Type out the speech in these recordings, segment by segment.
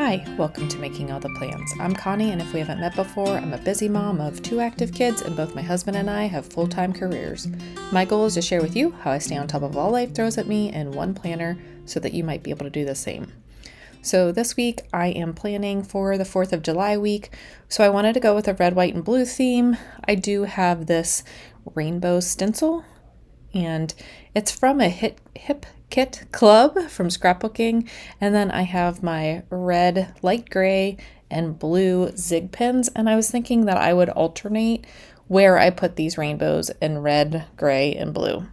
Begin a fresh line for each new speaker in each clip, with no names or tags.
Hi, welcome to Making All the Plans. I'm Connie, and if we haven't met before, I'm a busy mom of 2 active kids, and both my husband and I have full-time careers. My goal is to share with you how I stay on top of all life throws at me in one planner so that you might be able to do the same. So this week, I am planning for the 4th of July week, so I wanted to go with a red, white, and blue theme. I do have this rainbow stencil, and it's from a Hip Kit Club from scrapbooking, and then I have my red, light gray, and blue zig pins, and I was thinking that I would alternate where I put these rainbows in red, gray, and blue.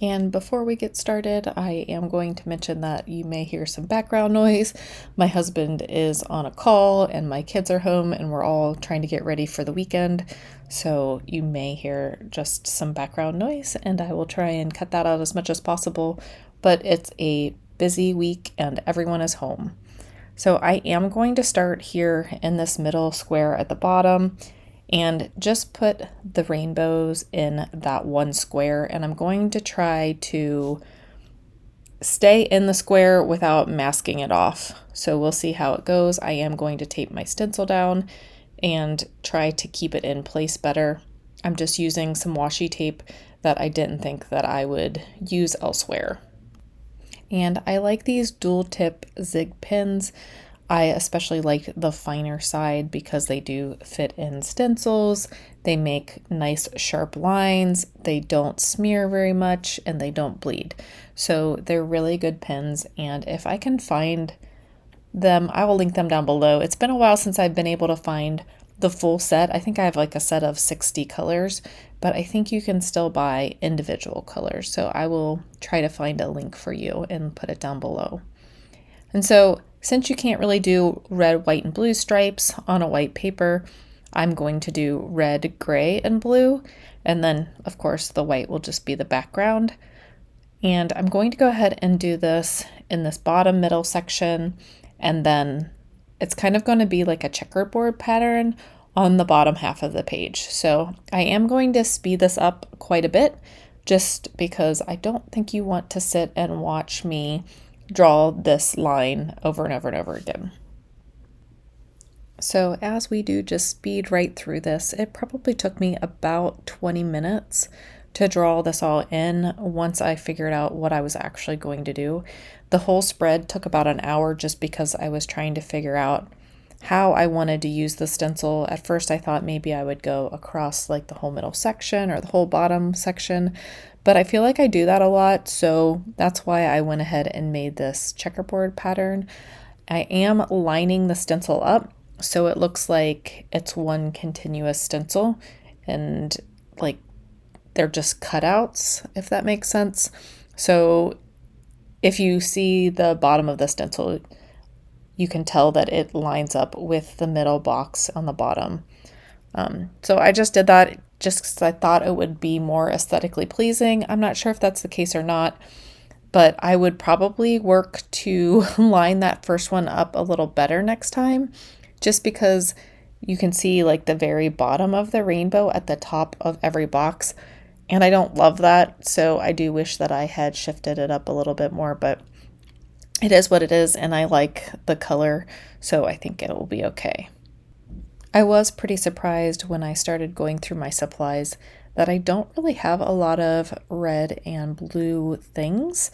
And before we get started, I am going to mention that you may hear some background noise. My husband is on a call and my kids are home and we're all trying to get ready for the weekend. So you may hear just some background noise and I will try and cut that out as much as possible. But it's a busy week and everyone is home. So I am going to start here in this middle square at the bottom and just put the rainbows in that one square, and I'm going to try to stay in the square without masking it off. So we'll see how it goes. I am going to tape my stencil down and try to keep it in place better. I'm just using some washi tape that I didn't think that I would use elsewhere. And I like these dual tip zig pins. I especially like the finer side because they do fit in stencils, they make nice sharp lines, they don't smear very much, and they don't bleed. So they're really good pins, and if I can find them, I will link them down below. It's been a while since I've been able to find the full set. I think I have like a set of 60 colors, but I think you can still buy individual colors. So I will try to find a link for you and put it down below. And so since you can't really do red, white, and blue stripes on a white paper, I'm going to do red, gray, and blue. And then, of course, the white will just be the background. And I'm going to go ahead and do this in this bottom middle section. And then it's kind of going to be like a checkerboard pattern on the bottom half of the page. So I am going to speed this up quite a bit just because I don't think you want to sit and watch me draw this line over and over and over again. So as we do just speed right through this, it probably took me about 20 minutes to draw this all in once I figured out what I was actually going to do. The whole spread took about an hour just because I was trying to figure out how I wanted to use the stencil. At first I thought maybe I would go across like the whole middle section or the whole bottom section, but I feel like I do that a lot, so that's why I went ahead and made this checkerboard pattern. I am lining the stencil up so it looks like it's one continuous stencil and like they're just cutouts, if that makes sense. So if you see the bottom of the stencil, you can tell that it lines up with the middle box on the bottom. So I just did that just because I thought it would be more aesthetically pleasing. I'm not sure if that's the case or not, but I would probably work to line that first one up a little better next time, just because you can see like the very bottom of the rainbow at the top of every box, and I don't love that, so I do wish that I had shifted it up a little bit more, but it is what it is, and I like the color, so I think it will be okay. I was pretty surprised when I started going through my supplies that I don't really have a lot of red and blue things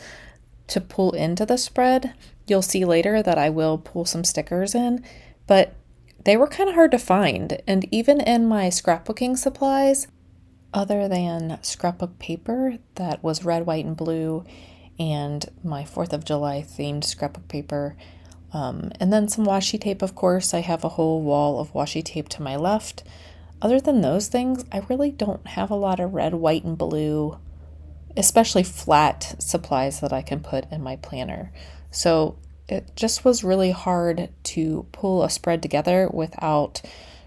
to pull into the spread. You'll see later that I will pull some stickers in, but they were kind of hard to find. And even in my scrapbooking supplies, other than scrapbook paper that was red, white, and blue, and my 4th of July themed scrapbook paper, and then some washi tape, of course. I have a whole wall of washi tape to my left. Other than those things, I really don't have a lot of red, white, and blue, especially flat supplies that I can put in my planner. So it just was really hard to pull a spread together without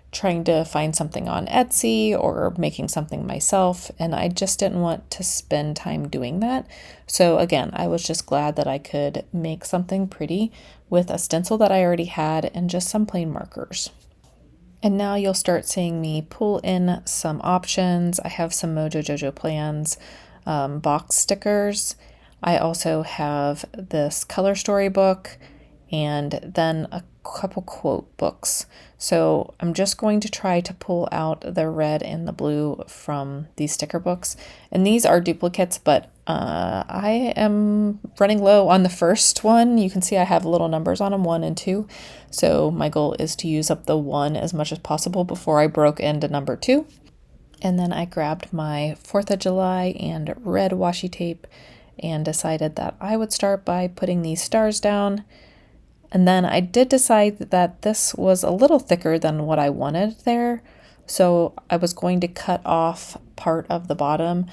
trying to find something on Etsy or making something myself, and I just didn't want to spend time doing that. So again, I was just glad that I could make something pretty with a stencil that I already had and just some plain markers. And now you'll start seeing me pull in some options. I have some Mojo Jojo Plans box stickers. I also have this color storybook and then a couple quote books. So I'm just going to try to pull out the red and the blue from these sticker books. And these are duplicates, but I am running low on the first one. You can see I have little numbers on them, 1 and 2. So my goal is to use up the 1 as much as possible before I broke into number 2. And then I grabbed my 4th of July and red washi tape and decided that I would start by putting these stars down. And then I did decide that this was a little thicker than what I wanted there, so I was going to cut off part of the bottom.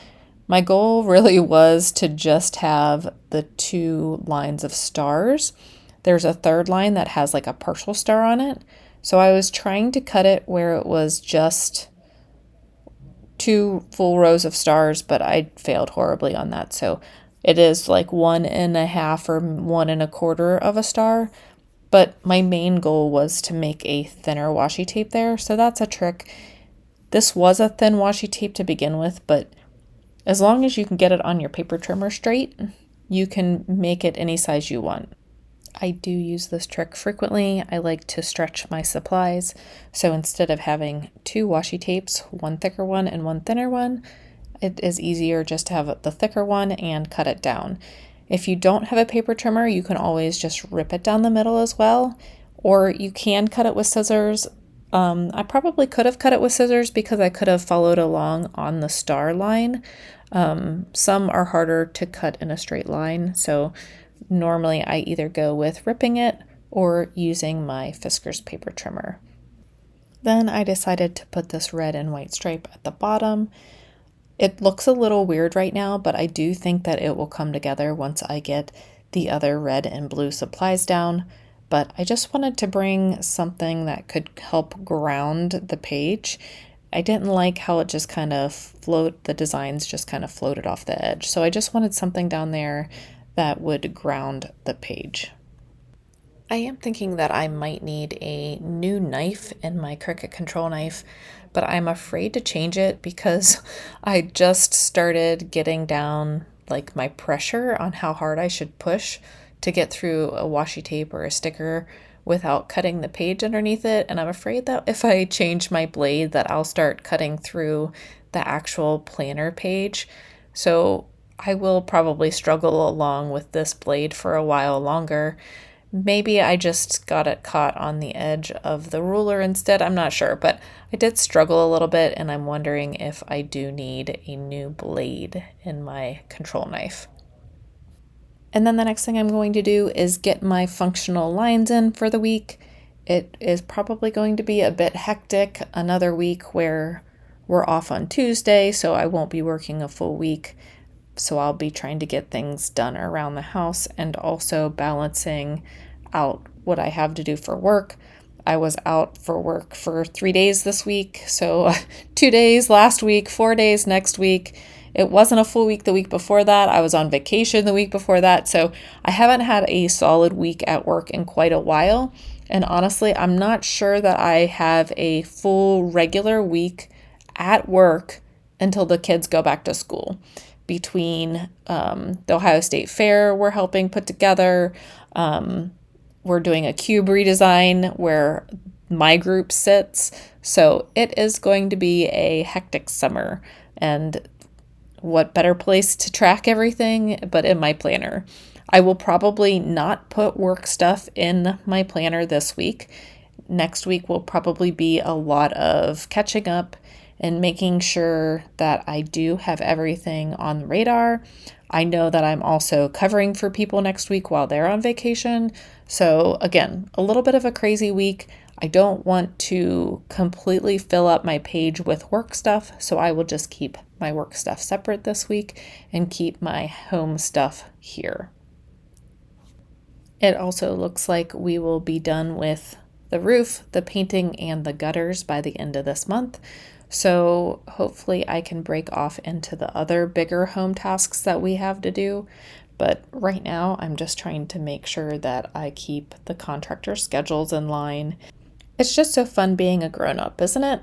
My goal really was to just have the 2 lines of stars. There's a third line that has like a partial star on it, so I was trying to cut it where it was just 2 full rows of stars, but I failed horribly on that. So it is like 1.5 or 1.25 of a star. But my main goal was to make a thinner washi tape there. So that's a trick. This was a thin washi tape to begin with, but as long as you can get it on your paper trimmer straight, you can make it any size you want. I do use this trick frequently. I like to stretch my supplies. So instead of having 2 washi tapes, 1 thicker one and 1 thinner one, it is easier just to have the thicker one and cut it down. If you don't have a paper trimmer, you can always just rip it down the middle as well, or you can cut it with scissors. I probably could have cut it with scissors because I could have followed along on the star line. Some are harder to cut in a straight line, so normally I either go with ripping it or using my Fiskars paper trimmer. Then I decided to put this red and white stripe at the bottom. It looks a little weird right now, but I do think that it will come together once I get the other red and blue supplies down. But I just wanted to bring something that could help ground the page. I didn't like how it just kind of the designs just kind of floated off the edge. So I just wanted something down there that would ground the page. I am thinking that I might need a new knife in my Cricut Control knife, but I'm afraid to change it because I just started getting down like my pressure on how hard I should push to get through a washi tape or a sticker without cutting the page underneath it. And I'm afraid that if I change my blade that I'll start cutting through the actual planner page. So I will probably struggle along with this blade for a while longer. Maybe I just got it caught on the edge of the ruler instead. I'm not sure, but I did struggle a little bit, and I'm wondering if I do need a new blade in my control knife. And then the next thing I'm going to do is get my functional lines in for the week. It is probably going to be a bit hectic, another week where we're off on Tuesday, so I won't be working a full week. So I'll be trying to get things done around the house and also balancing out what I have to do for work. I was out for work for 3 days this week, so 2 days last week, 4 days next week. It wasn't a full week the week before that. I was on vacation the week before that, so I haven't had a solid week at work in quite a while. And honestly, I'm not sure that I have a full regular week at work until the kids go back to school. Between the Ohio State Fair we're helping put together, we're doing a cube redesign where my group sits, so it is going to be a hectic summer, and what better place to track everything but in my planner. I will probably not put work stuff in my planner this week. Next week will probably be a lot of catching up and making sure that I do have everything on the radar. I know that I'm also covering for people next week while they're on vacation. So again, a little bit of a crazy week. I don't want to completely fill up my page with work stuff, so I will just keep my work stuff separate this week and keep my home stuff here. It also looks like we will be done with the roof, the painting, and the gutters by the end of this month. So hopefully I can break off into the other bigger home tasks that we have to do. But right now I'm just trying to make sure that I keep the contractor schedules in line. It's just so fun being a grown-up, isn't it?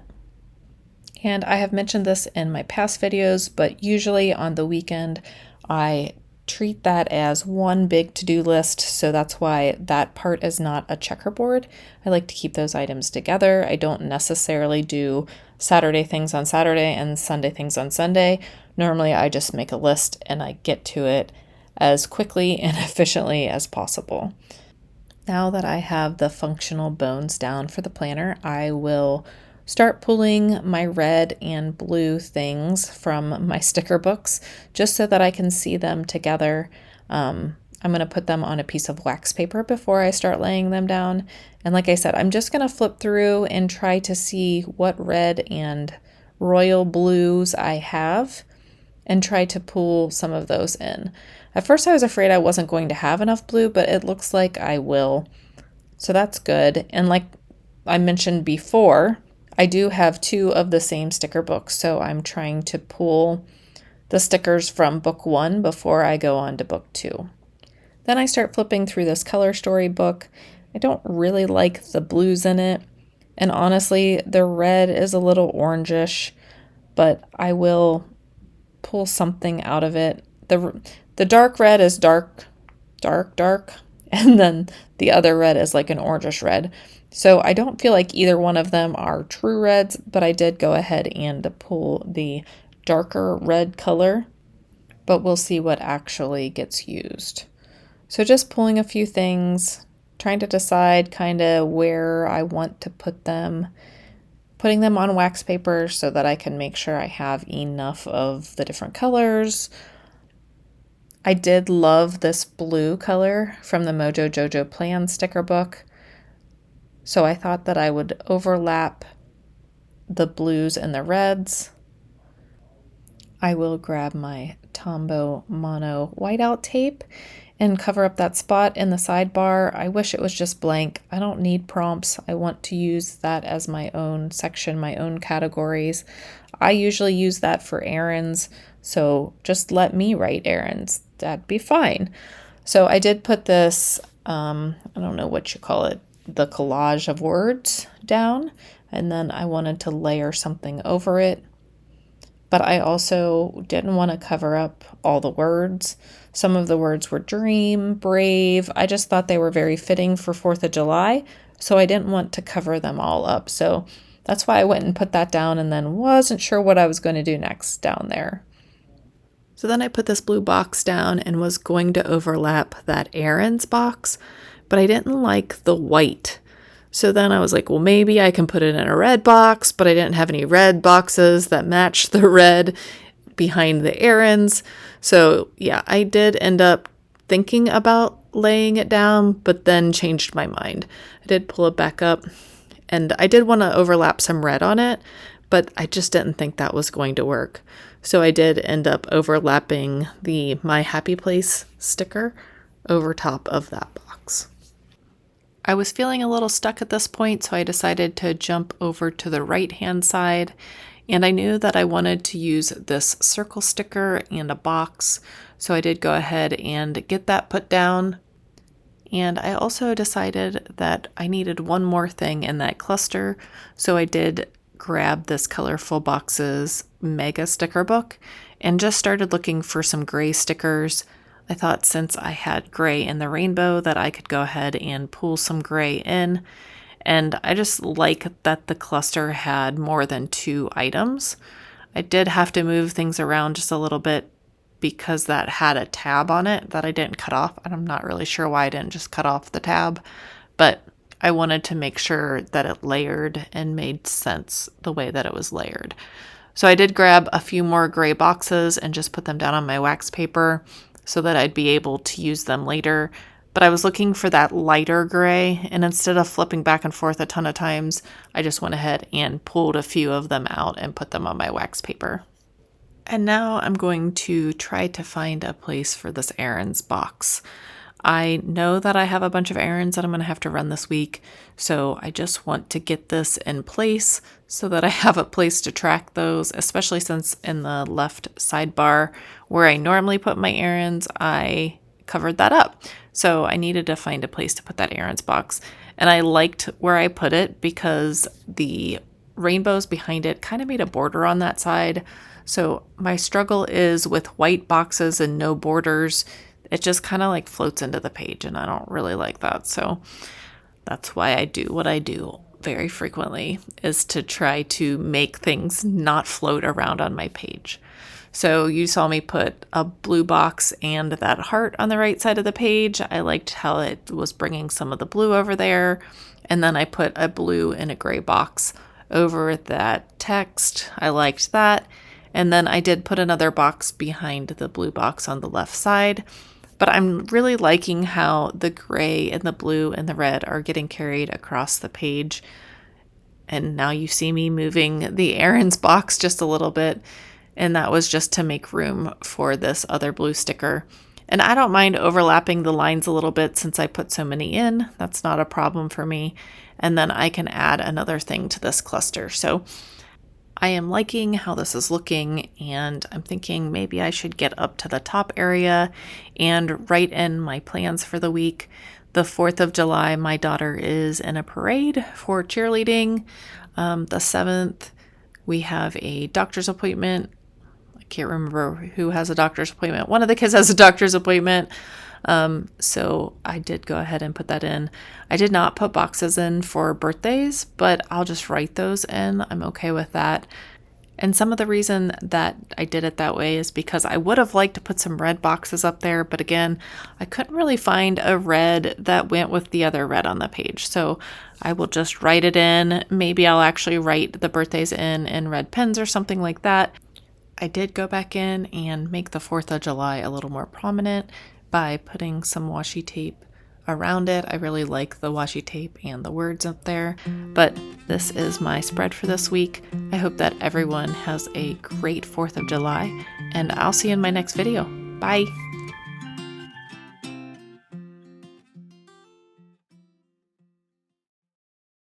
And I have mentioned this in my past videos, but usually on the weekend I treat that as one big to-do list, so that's why that part is not a checkerboard. I like to keep those items together. I don't necessarily do Saturday things on Saturday and Sunday things on Sunday. Normally, I just make a list and I get to it as quickly and efficiently as possible. Now that I have the functional bones down for the planner, I will start pulling my red and blue things from my sticker books just so that I can see them together. I'm going to put them on a piece of wax paper before I start laying them down. And like I said, I'm just going to flip through and try to see what red and royal blues I have and try to pull some of those in. At first I was afraid I wasn't going to have enough blue, but it looks like I will. So that's good. And like I mentioned before, I do have 2 of the same sticker books, so I'm trying to pull the stickers from book 1 before I go on to book 2. Then I start flipping through this color story book. I don't really like the blues in it, and honestly, the red is a little orangish, but I will pull something out of it. The dark red is dark, and then the other red is like an orangish red. So I don't feel like either one of them are true reds, but I did go ahead and pull the darker red color, but we'll see what actually gets used. So just pulling a few things, trying to decide kind of where I want to put them, putting them on wax paper so that I can make sure I have enough of the different colors. I did love this blue color from the Mojo Jojo Plan sticker book. So I thought that I would overlap the blues and the reds. I will grab my Tombow Mono whiteout tape and cover up that spot in the sidebar. I wish it was just blank. I don't need prompts. I want to use that as my own section, my own categories. I usually use that for errands, so just let me write errands. That'd be fine. So I did put this, I don't know what you call it, the collage of words down, and then I wanted to layer something over it. But I also didn't want to cover up all the words. Some of the words were dream, brave. I just thought they were very fitting for 4th of July, so I didn't want to cover them all up. So that's why I went and put that down and then wasn't sure what I was going to do next down there. So then I put this blue box down and was going to overlap that errands box, but I didn't like the white. So then I was like, well, maybe I can put it in a red box, but I didn't have any red boxes that matched the red behind the errands. So yeah, I did end up thinking about laying it down, but then changed my mind. I did pull it back up and I did want to overlap some red on it, but I just didn't think that was going to work. So I did end up overlapping the My Happy Place sticker over top of that box. I was feeling a little stuck at this point, so I decided to jump over to the right-hand side, and I knew that I wanted to use this circle sticker and a box, so I did go ahead and get that put down. And I also decided that I needed one more thing in that cluster, so I did grab this Colorful Boxes mega sticker book and just started looking for some gray stickers. I thought since I had gray in the rainbow that I could go ahead and pull some gray in. And I just like that the cluster had more than 2 items. I did have to move things around just a little bit because that had a tab on it that I didn't cut off. And I'm not really sure why I didn't just cut off the tab, but I wanted to make sure that it layered and made sense the way that it was layered. So I did grab a few more gray boxes and just put them down on my wax paper so that I'd be able to use them later. But I was looking for that lighter gray, and instead of flipping back and forth a ton of times, I just went ahead and pulled a few of them out and put them on my wax paper. And now I'm going to try to find a place for this errands box. I know that I have a bunch of errands that I'm going to have to run this week, so I just want to get this in place so that I have a place to track those, especially since in the left sidebar where I normally put my errands, I covered that up. So I needed to find a place to put that errands box. And I liked where I put it because the rainbows behind it kind of made a border on that side. So my struggle is with white boxes and no borders. It just kind of like floats into the page, and I don't really like that. So that's why I do what I do very frequently, is to try to make things not float around on my page. So you saw me put a blue box and that heart on the right side of the page. I liked how it was bringing some of the blue over there. And then I put a blue and a gray box over that text. I liked that. And then I did put another box behind the blue box on the left side. But I'm really liking how the gray and the blue and the red are getting carried across the page. And now you see me moving the errands box just a little bit. And that was just to make room for this other blue sticker. And I don't mind overlapping the lines a little bit since I put so many in. That's not a problem for me. And then I can add another thing to this cluster. So I am liking how this is looking, and I'm thinking maybe I should get up to the top area and write in my plans for the week. The 4th of July, my daughter is in a parade for cheerleading. The 7th, we have a doctor's appointment. I can't remember who has a doctor's appointment. One of the kids has a doctor's appointment. So I did go ahead and put that in. I did not put boxes in for birthdays, but I'll just write those in. I'm okay with that. And some of the reason that I did it that way is because I would have liked to put some red boxes up there, but again, I couldn't really find a red that went with the other red on the page. So I will just write it in. Maybe I'll actually write the birthdays in red pens or something like that. I did go back in and make the 4th of July a little more prominent by putting some washi tape around it. I really like the washi tape and the words up there. But this is my spread for this week. I hope that everyone has a great 4th of July, and I'll see you in my next video. Bye!